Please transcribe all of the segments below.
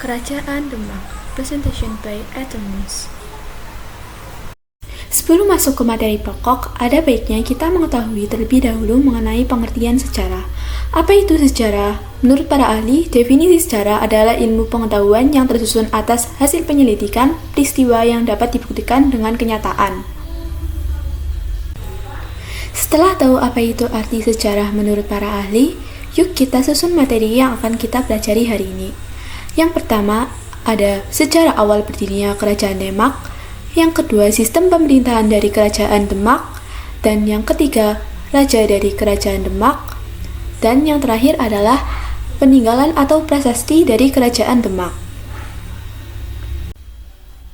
Kerajaan Demak, presentation by Atomus. Sebelum masuk ke materi pokok, ada baiknya kita mengetahui terlebih dahulu mengenai pengertian sejarah. Apa itu sejarah? Menurut para ahli, definisi sejarah adalah ilmu pengetahuan yang tersusun atas hasil penyelidikan peristiwa yang dapat dibuktikan dengan kenyataan. Setelah tahu apa itu arti sejarah menurut para ahli, yuk kita susun materi yang akan kita pelajari hari ini. Yang pertama, ada sejarah awal berdirinya Kerajaan Demak. Yang kedua, sistem pemerintahan dari Kerajaan Demak. Dan yang ketiga, Raja dari Kerajaan Demak. Dan yang terakhir adalah peninggalan atau prasasti dari Kerajaan Demak.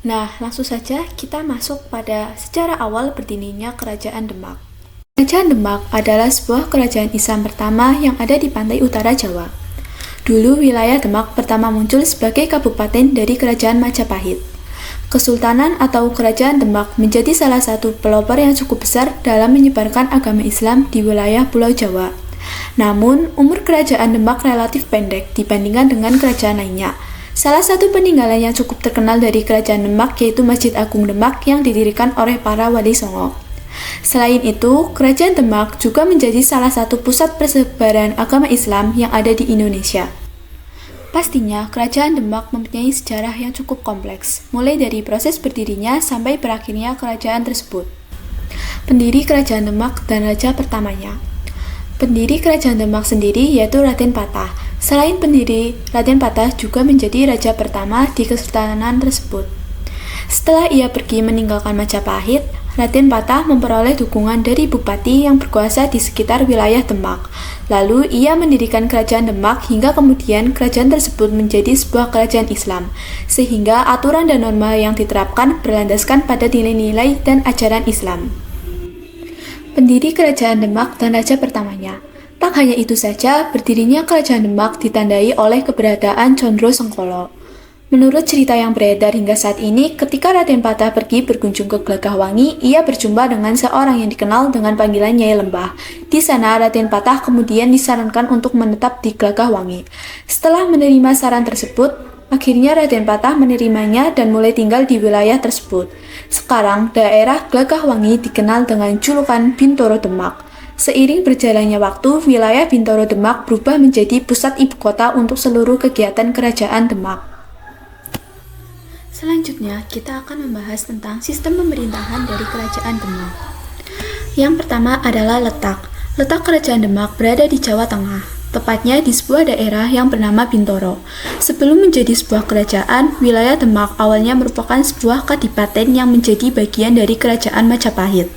Nah, langsung saja kita masuk pada sejarah awal berdirinya Kerajaan Demak. Kerajaan Demak adalah sebuah kerajaan Islam pertama yang ada di pantai utara Jawa. Dulu wilayah Demak pertama muncul sebagai kabupaten dari Kerajaan Majapahit. Kesultanan atau Kerajaan Demak menjadi salah satu pelopor yang cukup besar dalam menyebarkan agama Islam di wilayah Pulau Jawa. Namun, umur Kerajaan Demak relatif pendek dibandingkan dengan kerajaan lainnya. Salah satu peninggalan yang cukup terkenal dari Kerajaan Demak yaitu Masjid Agung Demak yang didirikan oleh para Wali Songo. Selain itu, Kerajaan Demak juga menjadi salah satu pusat persebaran agama Islam yang ada di Indonesia. Pastinya, Kerajaan Demak mempunyai sejarah yang cukup kompleks, mulai dari proses berdirinya sampai berakhirnya kerajaan tersebut. Pendiri Kerajaan Demak dan raja pertamanya. Pendiri Kerajaan Demak sendiri yaitu Raden Patah. Selain pendiri, Raden Patah juga menjadi raja pertama di kesultanan tersebut. Setelah ia pergi meninggalkan Majapahit, Raden Patah memperoleh dukungan dari bupati yang berkuasa di sekitar wilayah Demak. Lalu ia mendirikan Kerajaan Demak hingga kemudian kerajaan tersebut menjadi sebuah kerajaan Islam, sehingga aturan dan norma yang diterapkan berlandaskan pada nilai-nilai dan ajaran Islam. Pendiri Kerajaan Demak dan raja pertamanya. Tak hanya itu saja, berdirinya Kerajaan Demak ditandai oleh keberadaan Condro Sengkolo. Menurut cerita yang beredar hingga saat ini, ketika Raden Patah pergi berkunjung ke Gelagahwangi, ia berjumpa dengan seorang yang dikenal dengan panggilan Nyai Lembah. Di sana, Raden Patah kemudian disarankan untuk menetap di Gelagahwangi. Setelah menerima saran tersebut, akhirnya Raden Patah menerimanya dan mulai tinggal di wilayah tersebut. Sekarang, daerah Gelagahwangi dikenal dengan julukan Bintoro Demak. Seiring berjalannya waktu, wilayah Bintoro Demak berubah menjadi pusat ibu kota untuk seluruh kegiatan Kerajaan Demak. Selanjutnya, kita akan membahas tentang sistem pemerintahan dari Kerajaan Demak. Yang pertama adalah letak. Letak Kerajaan Demak berada di Jawa Tengah, tepatnya di sebuah daerah yang bernama Bintoro. Sebelum menjadi sebuah kerajaan, wilayah Demak awalnya merupakan sebuah kadipaten yang menjadi bagian dari Kerajaan Majapahit.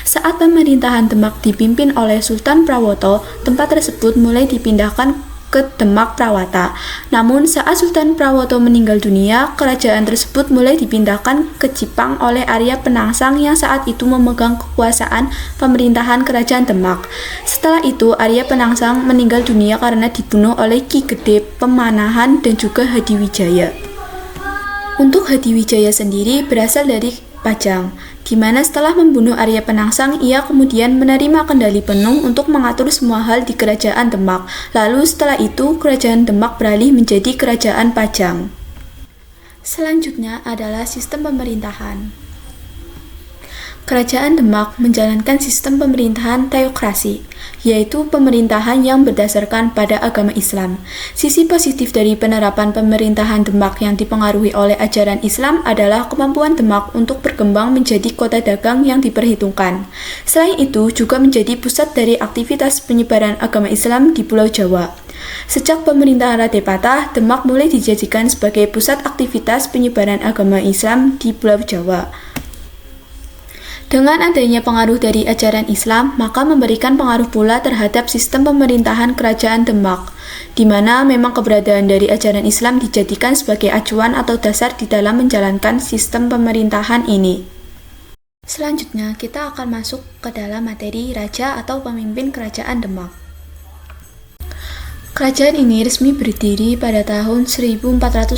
Saat pemerintahan Demak dipimpin oleh Sultan Prawoto, tempat tersebut mulai dipindahkan ke Demak Prawata. Namun saat Sultan Prawoto meninggal dunia, kerajaan tersebut mulai dipindahkan ke Jipang oleh Arya Penangsang yang saat itu memegang kekuasaan pemerintahan Kerajaan Demak. Setelah itu, Arya Penangsang meninggal dunia karena dibunuh oleh Ki Gede Pemanahan dan juga Hadiwijaya. Untuk Hadiwijaya sendiri berasal dari Pajang, di mana setelah membunuh Arya Penangsang, ia kemudian menerima kendali penuh untuk mengatur semua hal di Kerajaan Demak. Lalu setelah itu, Kerajaan Demak beralih menjadi Kerajaan Pajang. Selanjutnya adalah sistem pemerintahan. Kerajaan Demak menjalankan sistem pemerintahan teokrasi, yaitu pemerintahan yang berdasarkan pada agama Islam. Sisi positif dari penerapan pemerintahan Demak yang dipengaruhi oleh ajaran Islam adalah kemampuan Demak untuk berkembang menjadi kota dagang yang diperhitungkan. Selain itu, juga menjadi pusat dari aktivitas penyebaran agama Islam di Pulau Jawa. Sejak pemerintahan Raden Patah, Demak mulai dijadikan sebagai pusat aktivitas penyebaran agama Islam di Pulau Jawa. Dengan adanya pengaruh dari ajaran Islam, maka memberikan pengaruh pula terhadap sistem pemerintahan Kerajaan Demak, di mana memang keberadaan dari ajaran Islam dijadikan sebagai acuan atau dasar di dalam menjalankan sistem pemerintahan ini. Selanjutnya, kita akan masuk ke dalam materi raja atau pemimpin Kerajaan Demak. Kerajaan ini resmi berdiri pada tahun 1481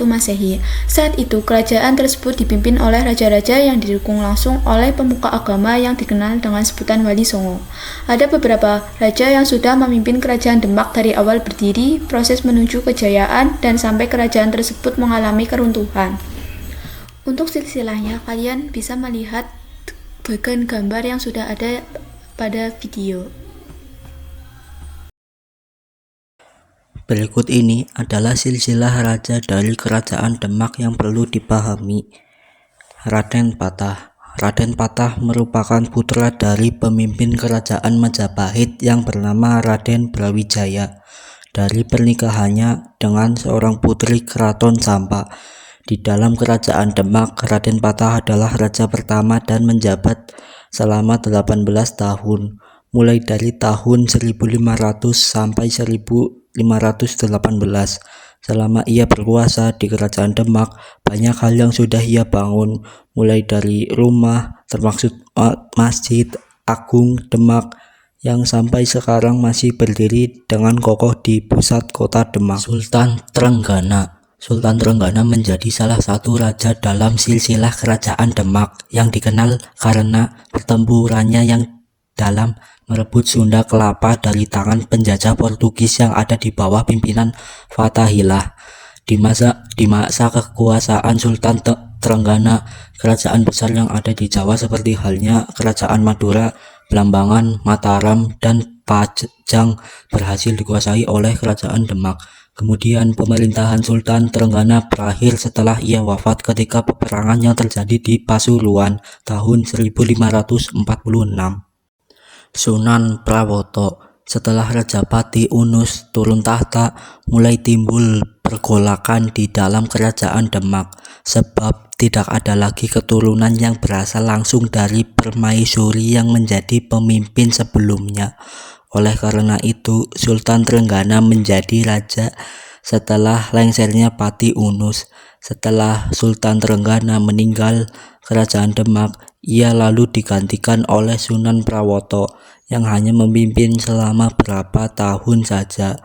Masehi. Saat itu, kerajaan tersebut dipimpin oleh raja-raja yang didukung langsung oleh pemuka agama yang dikenal dengan sebutan Wali Songo. Ada beberapa raja yang sudah memimpin kerajaan Demak dari awal berdiri, proses menuju kejayaan, dan sampai kerajaan tersebut mengalami keruntuhan. Untuk silsilahnya, kalian bisa melihat bagian gambar yang sudah ada pada video. Berikut ini adalah silsilah raja dari kerajaan Demak yang perlu dipahami. Raden Patah. Raden Patah merupakan putra dari pemimpin kerajaan Majapahit yang bernama Raden Brawijaya. Dari pernikahannya dengan seorang putri Keraton Sampa. Di dalam kerajaan Demak, Raden Patah adalah raja pertama dan menjabat selama 18 tahun, mulai dari tahun 1500 sampai 1518. Selama ia berkuasa di kerajaan Demak, banyak hal yang sudah ia bangun, mulai dari rumah, termasuk Masjid Agung Demak, yang sampai sekarang masih berdiri dengan kokoh di pusat kota Demak. Sultan Trenggana. Sultan Trenggana menjadi salah satu raja dalam silsilah kerajaan Demak yang dikenal karena pertempurannya yang dalam merebut Sunda Kelapa dari tangan penjajah Portugis yang ada di bawah pimpinan Fathahillah. Di masa kekuasaan Sultan Trenggana, kerajaan besar yang ada di Jawa seperti halnya kerajaan Madura, Blambangan, Mataram, dan Pajang berhasil dikuasai oleh kerajaan Demak. Kemudian pemerintahan Sultan Trenggana berakhir setelah ia wafat ketika peperangan yang terjadi di Pasuruan tahun 1546. Sunan Prawoto. Setelah Rajapati Unus turun tahta, mulai timbul pergolakan di dalam kerajaan Demak, sebab tidak ada lagi keturunan yang berasal langsung dari permaisuri yang menjadi pemimpin sebelumnya. Oleh karena itu, Sultan Trenggana menjadi raja setelah lengsernya Pati Unus. Setelah Sultan Trenggana meninggal kerajaan Demak, ia lalu digantikan oleh Sunan Prawoto yang hanya memimpin selama berapa tahun saja,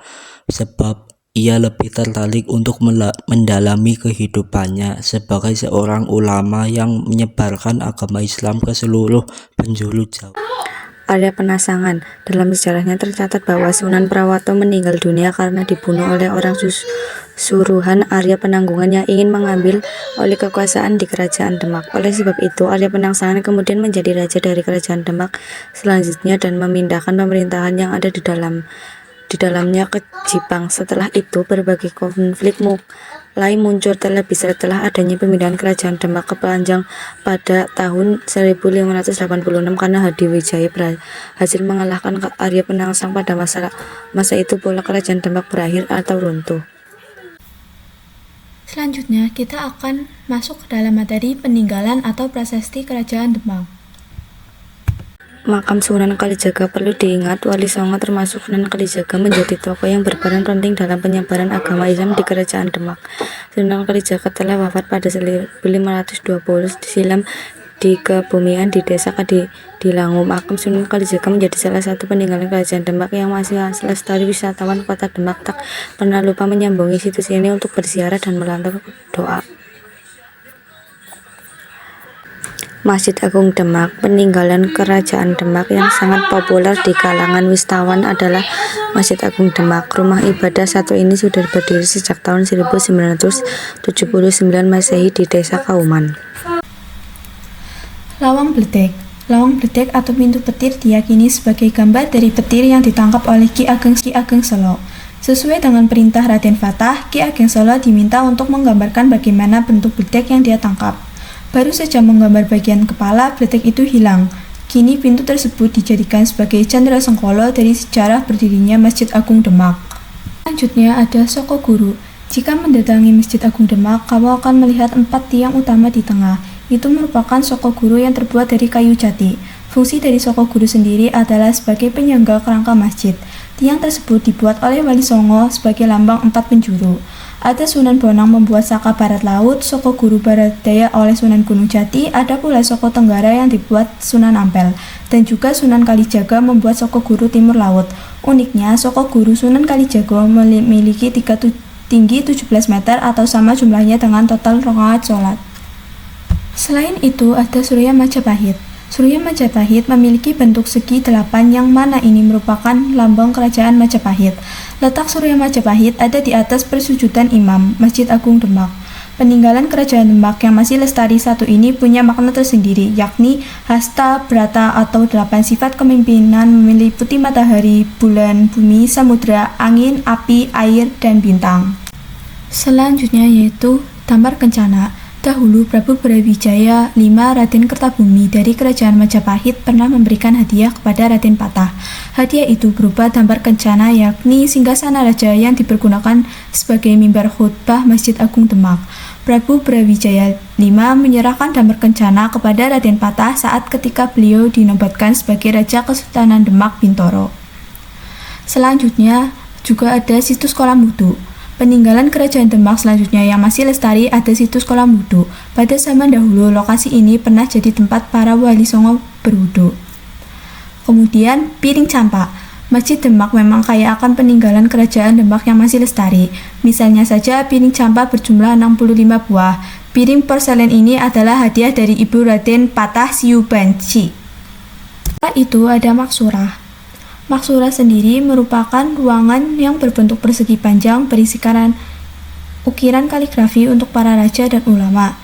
sebab ia lebih tertarik untuk mendalami kehidupannya sebagai seorang ulama yang menyebarkan agama Islam ke seluruh penjuru Jawa. Arya Penasangan. Dalam sejarahnya tercatat bahwa Sunan Prawoto meninggal dunia karena dibunuh oleh orang suruhan Arya Penanggungan yang ingin mengambil alih kekuasaan di kerajaan Demak. Oleh sebab itu, Arya Penasangan kemudian menjadi raja dari kerajaan Demak selanjutnya dan memindahkan pemerintahan yang ada di dalamnya ke Jipang. Setelah itu, berbagai konflik mulai muncul terlebih setelah adanya pemindahan kerajaan Demak ke Panjang pada tahun 1586 karena Hadiwijaya berhasil mengalahkan Arya Penangsang. Pada masa itu pula kerajaan Demak berakhir atau runtuh. Selanjutnya, kita akan masuk ke dalam materi peninggalan atau prasasti kerajaan Demak. Makam Sunan Kalijaga. Perlu diingat, Wali Songo termasuk Sunan Kalijaga menjadi tokoh yang berperan penting dalam penyebaran agama Islam di kerajaan Demak. Sunan Kalijaga telah wafat pada 1520 silam di kebumian di desa Kadilangu. Makam Sunan Kalijaga menjadi salah satu peninggalan kerajaan Demak yang masih lestari. Wisatawan kota Demak tak pernah lupa menyambungi situs ini untuk berziarah dan melantang doa. Masjid Agung Demak. Peninggalan kerajaan Demak yang sangat populer di kalangan wisatawan adalah Masjid Agung Demak. Rumah ibadah satu ini sudah berdiri sejak tahun 1979 Masehi di Desa Kauman. Lawang Bledek. Lawang Bledek atau pintu petir diyakini sebagai gambar dari petir yang ditangkap oleh Ki Ageng Selo. Sesuai dengan perintah Raden Fatah, Ki Ageng Selo diminta untuk menggambarkan bagaimana bentuk bledek yang dia tangkap. Baru saja menggambar bagian kepala, bledek itu hilang. Kini pintu tersebut dijadikan sebagai candra sengkolo dari sejarah berdirinya Masjid Agung Demak. Selanjutnya ada Soko Guru. Jika mendatangi Masjid Agung Demak, kamu akan melihat 4 tiang utama di tengah. Itu merupakan Soko Guru yang terbuat dari kayu jati. Fungsi dari Soko Guru sendiri adalah sebagai penyangga kerangka masjid. Tiang tersebut dibuat oleh Wali Songo sebagai lambang 4 penjuru. Ada Sunan Bonang membuat Saka Barat Laut, Soko Guru Barat Daya oleh Sunan Gunung Jati, ada pula Soko Tenggara yang dibuat Sunan Ampel, dan juga Sunan Kalijaga membuat Soko Guru Timur Laut. Uniknya, Soko Guru Sunan Kalijaga memiliki tinggi 17 meter atau sama jumlahnya dengan total rakaat sholat. Selain itu, ada Surya Majapahit. Surya Majapahit memiliki bentuk segi 8 yang mana ini merupakan lambang kerajaan Majapahit. Letak Surya Majapahit ada di atas persujudan imam, Masjid Agung Demak. Peninggalan kerajaan Demak yang masih lestari satu ini punya makna tersendiri, yakni hasta, brata atau 8 sifat kepemimpinan meliputi matahari, bulan, bumi, samudra, angin, api, air, dan bintang. Selanjutnya yaitu Damar Kencana. Dahulu Prabu Brawijaya V Raden Kertabumi dari Kerajaan Majapahit pernah memberikan hadiah kepada Raden Patah. Hadiah itu berupa Damar Kencana, yakni singgasana raja yang dipergunakan sebagai mimbar khutbah Masjid Agung Demak. Prabu Brawijaya V menyerahkan Damar Kencana kepada Raden Patah saat ketika beliau dinobatkan sebagai Raja Kesultanan Demak Bintoro. Selanjutnya juga ada situs kolam wudhu. Peninggalan kerajaan Demak selanjutnya yang masih lestari ada situs kolam wudhu. Pada zaman dahulu, lokasi ini pernah jadi tempat para wali songo berwudhu. Kemudian, Piring Campak. Masjid Demak memang kaya akan peninggalan kerajaan Demak yang masih lestari. Misalnya saja, piring campak berjumlah 65 buah. Piring porselen ini adalah hadiah dari Ibu Raden Patah Siubansi. Setelah itu ada Maksurah. Maksurah sendiri merupakan ruangan yang berbentuk persegi panjang berisikan ukiran kaligrafi untuk para raja dan ulama.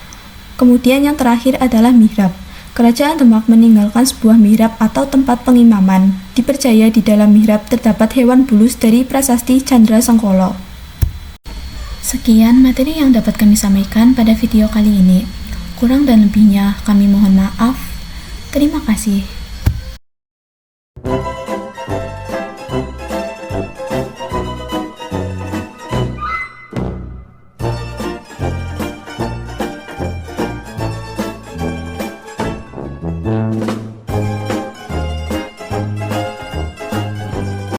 Kemudian yang terakhir adalah mihrab. Kerajaan Demak meninggalkan sebuah mihrab atau tempat pengimaman. Dipercaya di dalam mihrab terdapat hewan bulus dari prasasti Candra Sengkolo. Sekian materi yang dapat kami sampaikan pada video kali ini. Kurang dan lebihnya kami mohon maaf. Terima kasih.